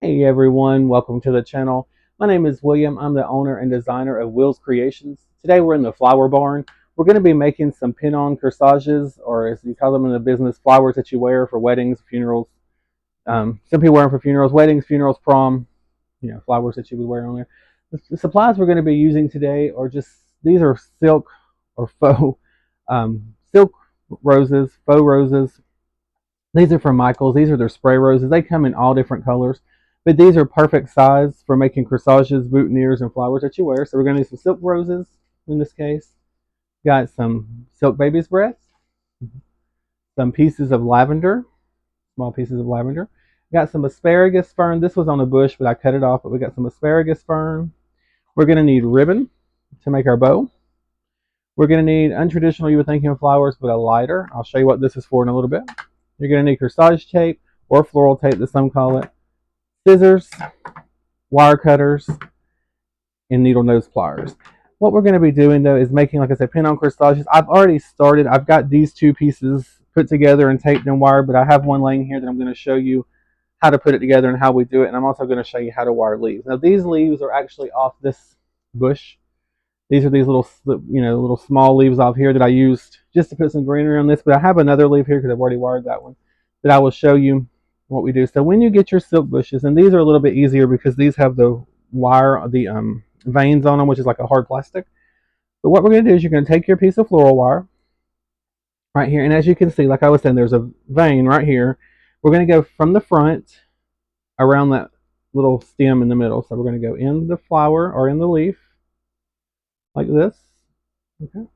Hey everyone, welcome to the channel. My name is William. I'm the owner and designer of Will's Creations. Today we're in the flower barn. We're going to be making some pin-on corsages, or as you call them in the business, flowers that you wear for weddings, funerals. Some people wear them for funerals, weddings, funerals, prom. Flowers that you would wear on there. The supplies we're going to be using today are just these are silk or faux silk roses, faux roses. These are from Michaels. These are their spray roses. They come in all different colors, but these are perfect size for making corsages, boutonnieres, and flowers that you wear. So we're going to need some silk roses in this case. Got some silk baby's breath, some pieces of lavender, small pieces of lavender. Got some asparagus fern. This was on a bush, but I cut it off. But we got some asparagus fern. We're going to need ribbon to make our bow. We're going to need untraditional, you would think in flowers, but a lighter. I'll show you what this is for in a little bit. You're going to need corsage tape or floral tape, as some call it, scissors, wire cutters, and needle nose pliers. What we're going to be doing though is making, like I said, pin on corsages. I've already started. I've got these two pieces put together and taped and wired, but I have one laying here that I'm going to show you how to put it together and how we do it. And I'm also going to show you how to wire leaves. Now these leaves are actually off this bush. These are these little, little small leaves off here that I used just to put some greenery on this. But I have another leaf here because I've already wired that one that I will show you what we do. So when you get your silk bushes, and these are a little bit easier because these have the wire, the veins on them, which is like a hard plastic. But what we're going to do is you're going to take your piece of floral wire right here, and as you can see, like I was saying, there's a vein right here. We're going to go from the front around that little stem in the middle. So we're going to go in the flower or in the leaf like this. Okay.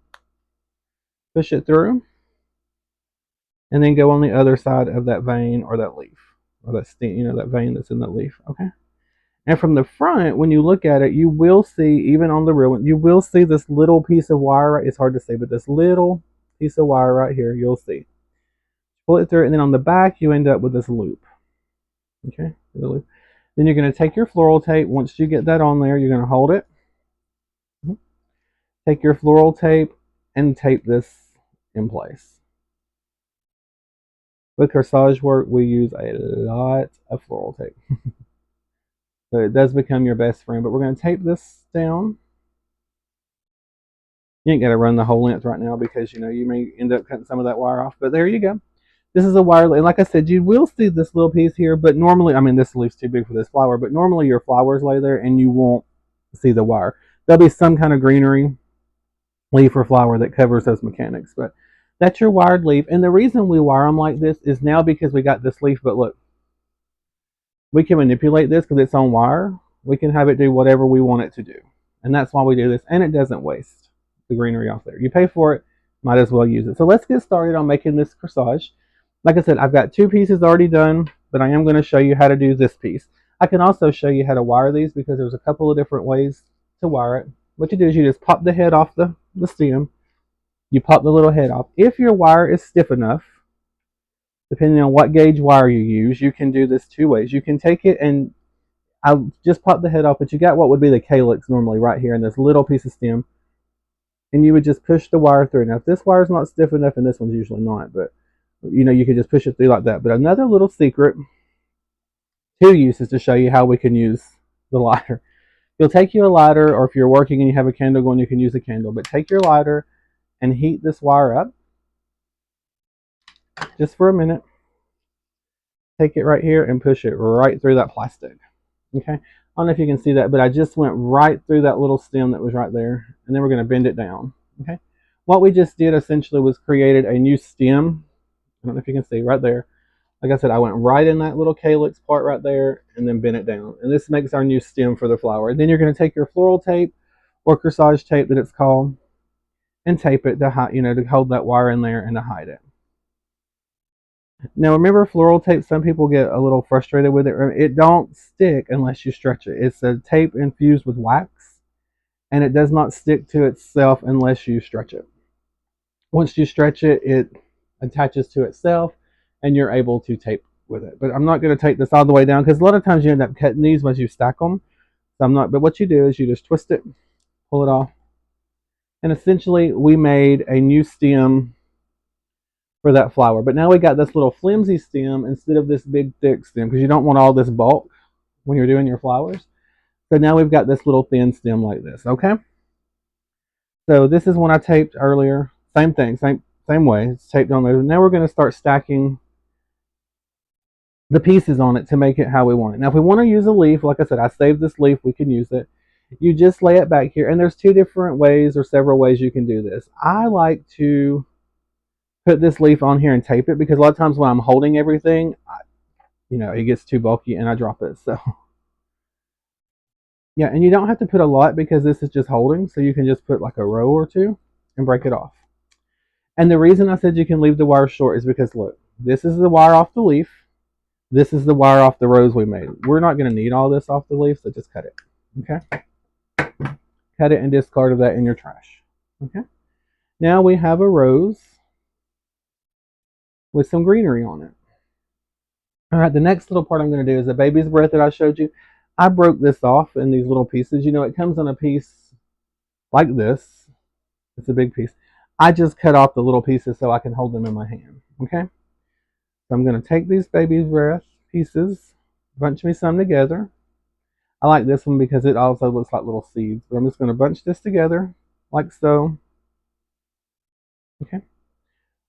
Push it through, and then go on the other side of that vein or that leaf or that stem, that vein that's in that leaf. Okay. And from the front, when you look at it, you will see, even on the real one, you will see this little piece of wire. It's hard to see, but this little piece of wire right here, you'll see. Pull it through, and then on the back, you end up with this loop. Okay, the loop. Then you're going to take your floral tape. Once you get that on there, you're going to hold it. Take your floral tape and tape this in place. With corsage work, we use a lot of floral tape. So it does become your best friend. But we're going to tape this down. You ain't got to run the whole length right now because you may end up cutting some of that wire off. But there you go. This is a wire, and like I said, you will see this little piece here. But normally, I mean, this leaf's too big for this flower. But normally, your flowers lay there, and you won't see the wire. There'll be some kind of greenery leaf or flower that covers those mechanics. But that's your wired leaf. And the reason we wire them like this is now because we got this leaf. But look, we can manipulate this because it's on wire. We can have it do whatever we want it to do. And that's why we do this. And it doesn't waste the greenery off there. You pay for it, might as well use it. So let's get started on making this corsage. Like I said, I've got two pieces already done, but I am going to show you how to do this piece. I can also show you how to wire these because there's a couple of different ways to wire it. What you do is you just pop the head off the stem. You pop the little head off. If your wire is stiff enough, depending on what gauge wire you use, you can do this two ways. You can take it and I'll just pop the head off, but you got what would be the calyx normally right here in this little piece of stem. And you would just push the wire through. Now, if this wire is not stiff enough, and this one's usually not, but you can just push it through like that. But another little secret to use is to show you how we can use the lighter. You'll take your lighter, or if you're working and you have a candle going, you can use a candle. But take your lighter and heat this wire up just for a minute. Take it right here and push it right through that plastic. Okay, I don't know if you can see that, but I just went right through that little stem that was right there, and then we're going to bend it down. Okay, what we just did essentially was created a new stem. I don't know if you can see right there. Like I said, I went right in that little calyx part right there and then bent it down. And this makes our new stem for the flower. And then you're going to take your floral tape or corsage tape that it's called and tape it to hide, to hold that wire in there and to hide it. Now remember, floral tape, some people get a little frustrated with it. It don't stick unless you stretch it. It's a tape infused with wax, and it does not stick to itself unless you stretch it. Once you stretch it, it attaches to itself, and you're able to tape with it. But I'm not going to tape this all the way down because a lot of times you end up cutting these once you stack them. So I'm not. But what you do is you just twist it, pull it off, and essentially we made a new stem for that flower. But now we got this little flimsy stem instead of this big thick stem because you don't want all this bulk when you're doing your flowers. So now we've got this little thin stem like this, okay? So this is one I taped earlier. Same thing, same way. It's taped on there. Now we're going to start stacking the pieces on it to make it how we want it. Now, if we want to use a leaf, like I said, I saved this leaf. We can use it. You just lay it back here, and there's two different ways or several ways you can do this. I like to put this leaf on here and tape it because a lot of times when I'm holding everything, it gets too bulky and I drop it. So yeah, and you don't have to put a lot because this is just holding, so you can just put like a row or two and break it off. And the reason I said you can leave the wire short is because look, this is the wire off the leaf. This is the wire off the rose we made. We're not going to need all this off the leaf, so just cut it. Okay? Cut it and discard of that in your trash. Okay? Now we have a rose with some greenery on it. All right, the next little part I'm going to do is the baby's breath that I showed you. I broke this off in these little pieces. It comes in a piece like this. It's a big piece. I just cut off the little pieces so I can hold them in my hand. Okay? So I'm going to take these baby's breath pieces, bunch me some together. I like this one because it also looks like little seeds. But I'm just going to bunch this together like so. Okay.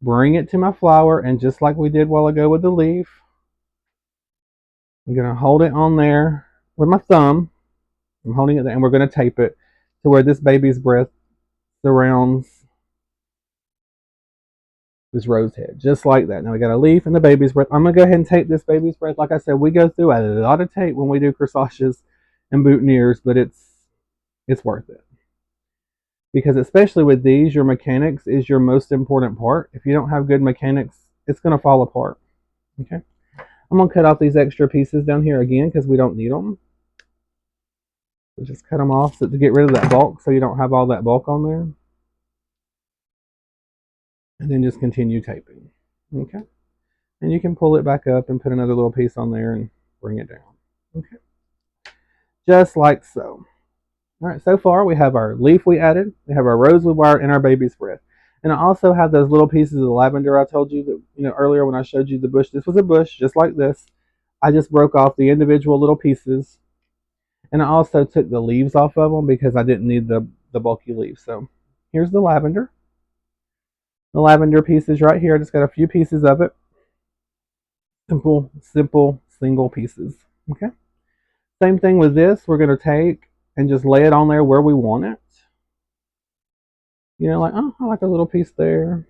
Bring it to my flower, and just like we did a while ago with the leaf, I'm going to hold it on there with my thumb. I'm holding it there, and we're going to tape it to where this baby's breath surrounds this rose head, just like that. Now we got a leaf and the baby's breath. I'm going to go ahead and tape this baby's breath. Like I said, we go through a lot of tape when we do corsages and boutonnieres, but it's worth it. Because especially with these, your mechanics is your most important part. If you don't have good mechanics, it's going to fall apart. Okay, I'm going to cut off these extra pieces down here again because we don't need them. So just cut them off to get rid of that bulk so you don't have all that bulk on there. And then just continue taping. Okay, and you can pull it back up and put another little piece on there and bring it down. Okay, just like so. All right, so far we have our leaf we added, we have our rose we wired, and our baby's breath. And I also have those little pieces of lavender I told you that, earlier when I showed you the bush. This was a bush just like this. I just broke off the individual little pieces. And I also took the leaves off of them because I didn't need the bulky leaves. So here's the lavender. The lavender pieces right here. I just got a few pieces of it. Simple, single pieces. Okay. Same thing with this. We're going to take and just lay it on there where we want it. Like, oh, I like a little piece there.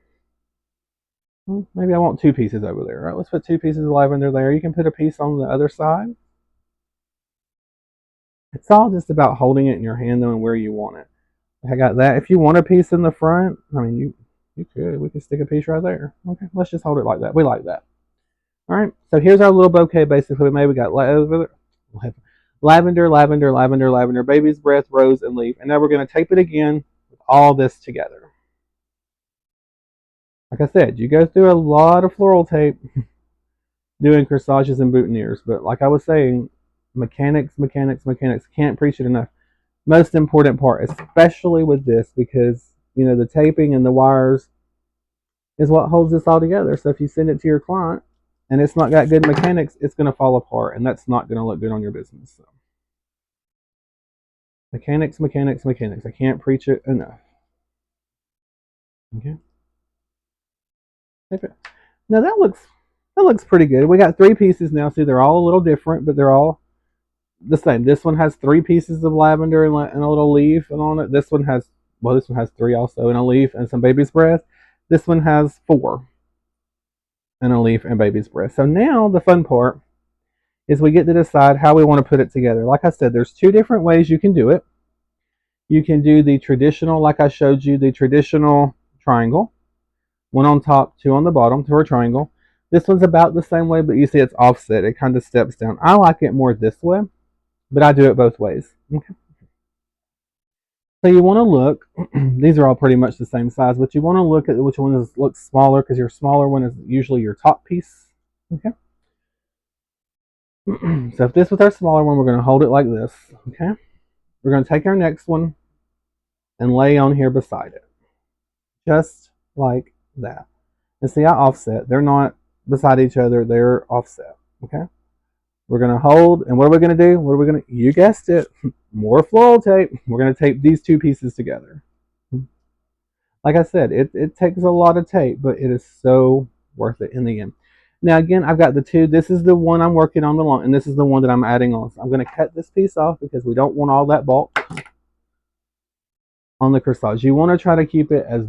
Well, maybe I want two pieces over there. All right, let's put two pieces of lavender there. You can put a piece on the other side. It's all just about holding it in your hand though and where you want it. I got that. If you want a piece in the front, I mean, you could. We could stick a piece right there. Okay, let's just hold it like that. We like that. All right, so here's our little bouquet basically we made. We got lavender, baby's breath, rose, and leaf. And now we're going to tape it again with all this together. Like I said, you go through a lot of floral tape doing corsages and boutonnieres. But like I was saying, mechanics. Can't preach it enough. Most important part, especially with this, because the taping and the wires is what holds this all together. So if you send it to your client and it's not got good mechanics, it's going to fall apart, and that's not going to look good on your business. So mechanics. I can't preach it enough. Okay. Now that looks pretty good. We got three pieces now. See, they're all a little different, but they're all the same. This one has three pieces of lavender and a little leaf on it. This one has three also, and a leaf and some baby's breath. This one has four and a leaf and baby's breath. So now the fun part is we get to decide how we want to put it together. Like I said, there's two different ways you can do it. You can do the traditional, like I showed you, the traditional triangle. One on top, two on the bottom for a triangle. This one's about the same way, but you see it's offset. It kind of steps down. I like it more this way, but I do it both ways. Okay. So you want to look, these are all pretty much the same size, but you want to look at which one looks smaller because your smaller one is usually your top piece. Okay. So if this was our smaller one, we're going to hold it like this. Okay. We're going to take our next one and lay on here beside it. Just like that. And see, I offset. They're not beside each other. They're offset. Okay. We're going to hold, and what are we going to do? What are we going to, you guessed it, more floral tape. We're going to tape these two pieces together. Like I said, it takes a lot of tape, but it is so worth it in the end. Now again, I've got the two. This is the one I'm working on the long, and this is the one that I'm adding on. So I'm going to cut this piece off because we don't want all that bulk on the corsage. You want to try to keep it as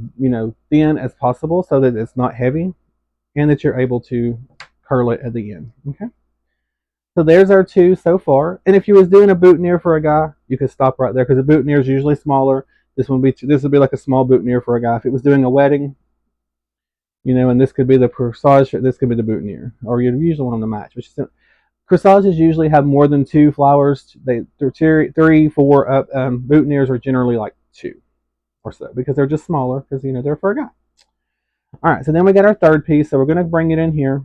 thin as possible so that it's not heavy and that you're able to curl it at the end. Okay. So there's our two so far. And if you was doing a boutonniere for a guy, you could stop right there because a boutonniere is usually smaller. This would be like a small boutonniere for a guy. If it was doing a wedding, and this could be the corsage, this could be the boutonniere, or you usually want them to match. Corsages usually have more than two flowers. They're three, four up. Boutonnieres are generally like two or so because they're just smaller because they're for a guy. All right, so then we got our third piece. So we're going to bring it in here,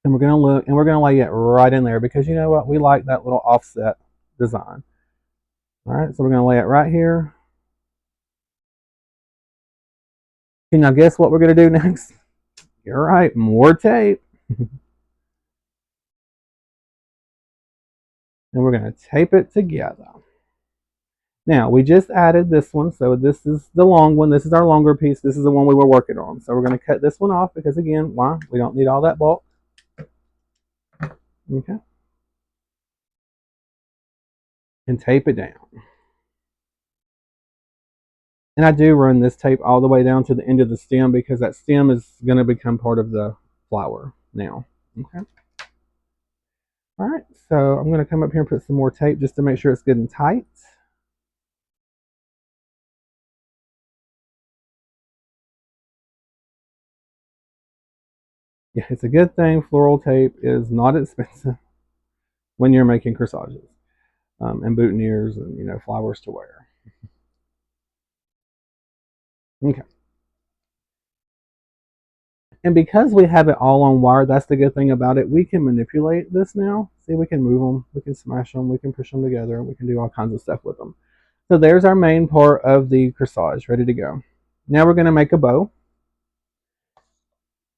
and we're going to look, and we're going to lay it right in there because you know what? We like that little offset design. All right, so we're going to lay it right here. Can y'all guess what we're going to do next? You're right, more tape. And we're going to tape it together. Now, we just added this one, so this is the long one. This is our longer piece. This is the one we were working on. So we're going to cut this one off because, again, why? We don't need all that bulk. Okay. And tape it down. And I do run this tape all the way down to the end of the stem because that stem is going to become part of the flower now. Okay. All right, so I'm going to come up here and put some more tape just to make sure it's good and tight. Yeah, it's a good thing floral tape is not expensive when you're making corsages and boutonnieres and flowers to wear. Okay. And because we have it all on wire, that's the good thing about it. We can manipulate this now. See, we can move them, we can smash them, we can push them together, we can do all kinds of stuff with them. So there's our main part of the corsage ready to go. Now we're going to make a bow.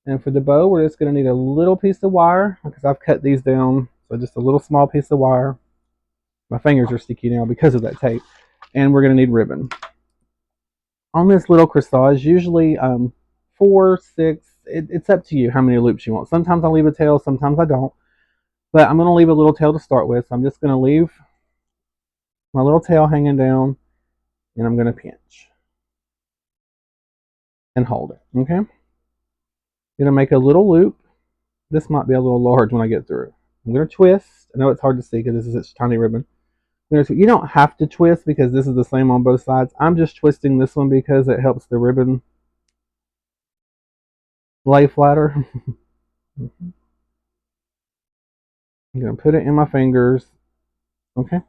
And for the bow, we're just going to need a little piece of wire because I've cut these down. So just a little small piece of wire. My fingers are sticky now because of that tape. And we're going to need ribbon. On this little corsage, usually 4, 6, it's up to you how many loops you want. Sometimes I leave a tail, sometimes I don't. But I'm going to leave a little tail to start with. So I'm just going to leave my little tail hanging down. And I'm going to pinch. And hold it. Okay? I'm going to make a little loop. This might be a little large when I get through. I'm going to twist. I know it's hard to see because this is such tiny ribbon. You don't have to twist because this is the same on both sides. I'm just twisting this one because it helps the ribbon lay flatter. I'm going to put it in my fingers. Okay.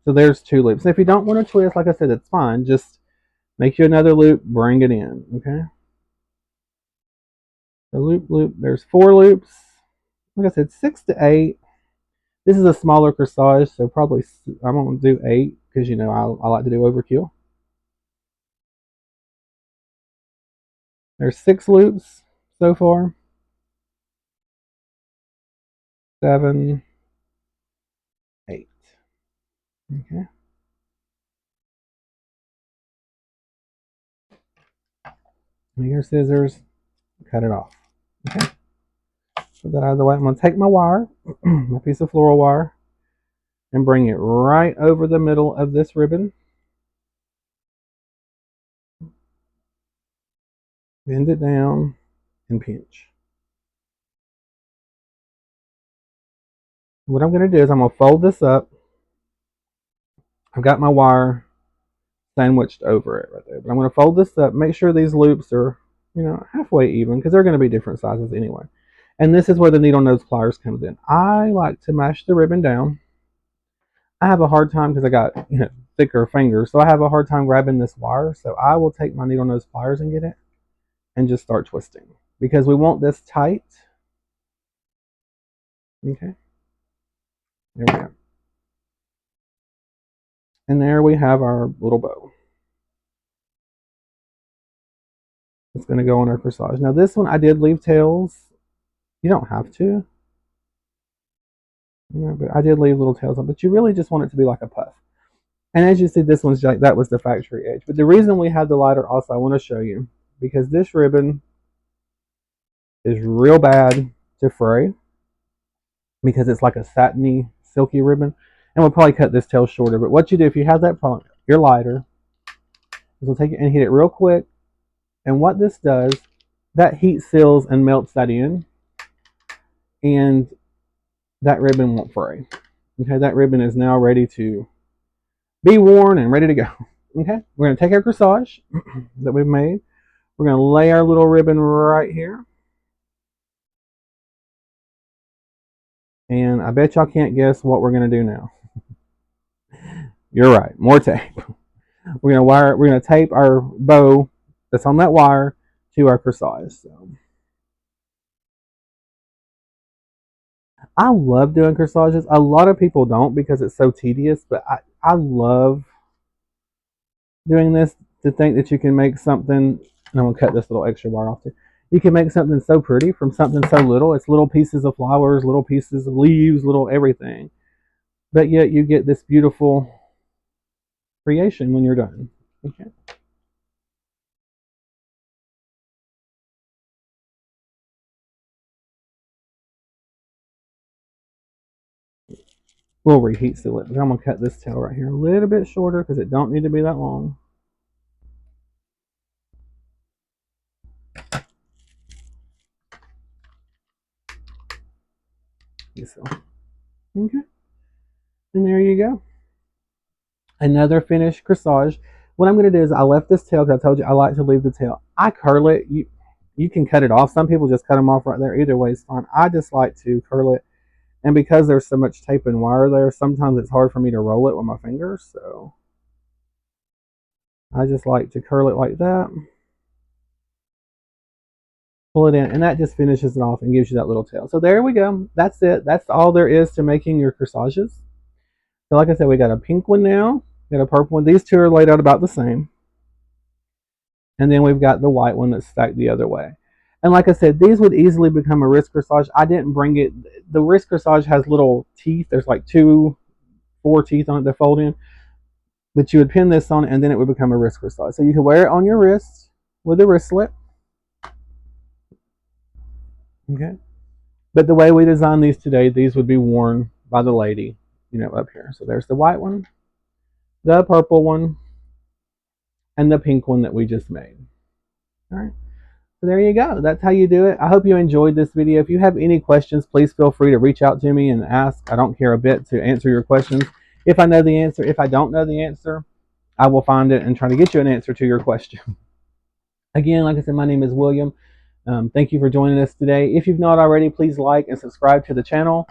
So there's 2 loops. If you don't want to twist, like I said, it's fine. Just make you another loop, bring it in. Okay. The loop, loop. There's 4 loops. Like I said, 6 to 8. This is a smaller corsage, so probably I'm going to do 8 because, I like to do overkill. There's 6 loops so far. 7, 8. Okay. Your scissors, cut it off. Okay. Put that out of the way. I'm going to take my wire, my piece of floral wire, and bring it right over the middle of this ribbon. Bend it down and pinch. What I'm going to do is I'm going to fold this up. I've got my wire sandwiched over it right there. But I'm going to fold this up, make sure these loops are, halfway even because they're going to be different sizes anyway. And this is where the needle nose pliers comes in. I like to mash the ribbon down. I have a hard time because I got, thicker fingers, so I have a hard time grabbing this wire. So I will take my needle nose pliers and get it and just start twisting because we want this tight. Okay. There we go. And there we have our little bow. It's going to go on our corsage. Now this one I did leave tails. You don't have to. But I did leave little tails on, but you really just want it to be like a puff. And as you see, this one's like, that was the factory edge. But the reason we have the lighter also, I want to show you, because this ribbon is real bad to fray because it's like a satiny, silky ribbon. And we'll probably cut this tail shorter. But what you do if you have that problem, your lighter, you'll take it and hit it real quick. And what this does, that heat seals and melts that in. And that ribbon won't fray. Okay, that ribbon is now ready to be worn and ready to go. Okay, we're going to take our corsage that we've made. We're going to lay our little ribbon right here. And I bet y'all can't guess what we're going to do now. You're right, more tape. We're going to tape our bow that's on that wire to our corsage. So I love doing corsages. A lot of people don't because it's so tedious, but I love doing this, to think that you can make something, and I'm going to cut this little extra bar off too. You can make something so pretty from something so little. It's little pieces of flowers, little pieces of leaves, little everything. But yet you get this beautiful creation when you're done. Okay. We'll reheat seal it. I'm going to cut this tail right here a little bit shorter because it don't need to be that long. So, okay. And there you go. Another finished corsage. What I'm going to do is I left this tail because I told you I like to leave the tail. I curl it. You can cut it off. Some people just cut them off right there. Either way is fine. I just like to curl it. And because there's so much tape and wire there, sometimes it's hard for me to roll it with my fingers. So I just like to curl it like that. Pull it in, and that just finishes it off and gives you that little tail. So there we go. That's it. That's all there is to making your corsages. So like I said, we got a pink one now, we got a purple one. These two are laid out about the same. And then we've got the white one that's stacked the other way. And like I said, these would easily become a wrist corsage. I didn't bring it. The wrist corsage has little teeth. There's like 4 teeth on it that fold in. But you would pin this on it, and then it would become a wrist corsage. So you can wear it on your wrist with a wristlet. Okay. But the way we designed these today, these would be worn by the lady, up here. So there's the white one, the purple one, and the pink one that we just made. All right. So there you go. That's how you do it. I hope you enjoyed this video. If you have any questions, please feel free to reach out to me and ask. I don't care a bit to answer your questions. If I know the answer, if I don't know the answer, I will find it and try to get you an answer to your question. Again, like I said, my name is William. Thank you for joining us today. If you've not already, please like and subscribe to the channel.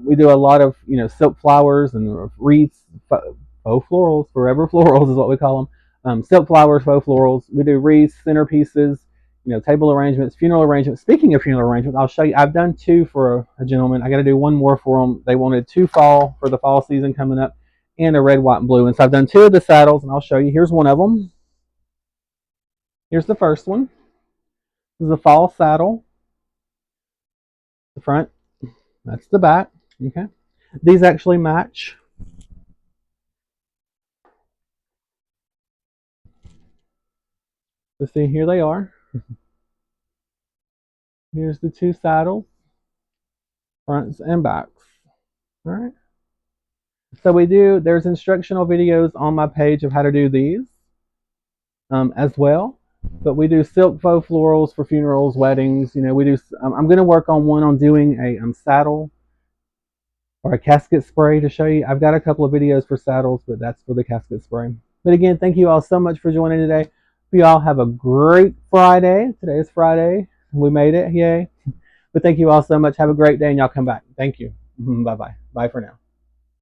We do a lot of silk flowers and wreaths, faux florals, forever florals is what we call them. Silk flowers, faux florals. We do wreaths, centerpieces, table arrangements, funeral arrangements. Speaking of funeral arrangements, I'll show you. I've done 2 for a gentleman. I got to do 1 more for them. They wanted 2 fall for the fall season coming up, and a red, white, and blue. And so I've done 2 of the saddles, and I'll show you. Here's one of them. Here's the first one. This is a fall saddle. The front, that's the back. Okay. These actually match. So see, here they are. Here's the 2 saddles, fronts and backs. All right. So there's instructional videos on my page of how to do these as well. But we do silk faux florals for funerals, weddings. We do. I'm going to work on one on doing a saddle or a casket spray to show you. I've got a couple of videos for saddles, but that's for the casket spray. But again, thank you all so much for joining today. Hope you all have a great Friday. Today is Friday. We made it. Yay. But thank you all so much. Have a great day, and y'all come back. Thank you. Bye-bye. Bye for now.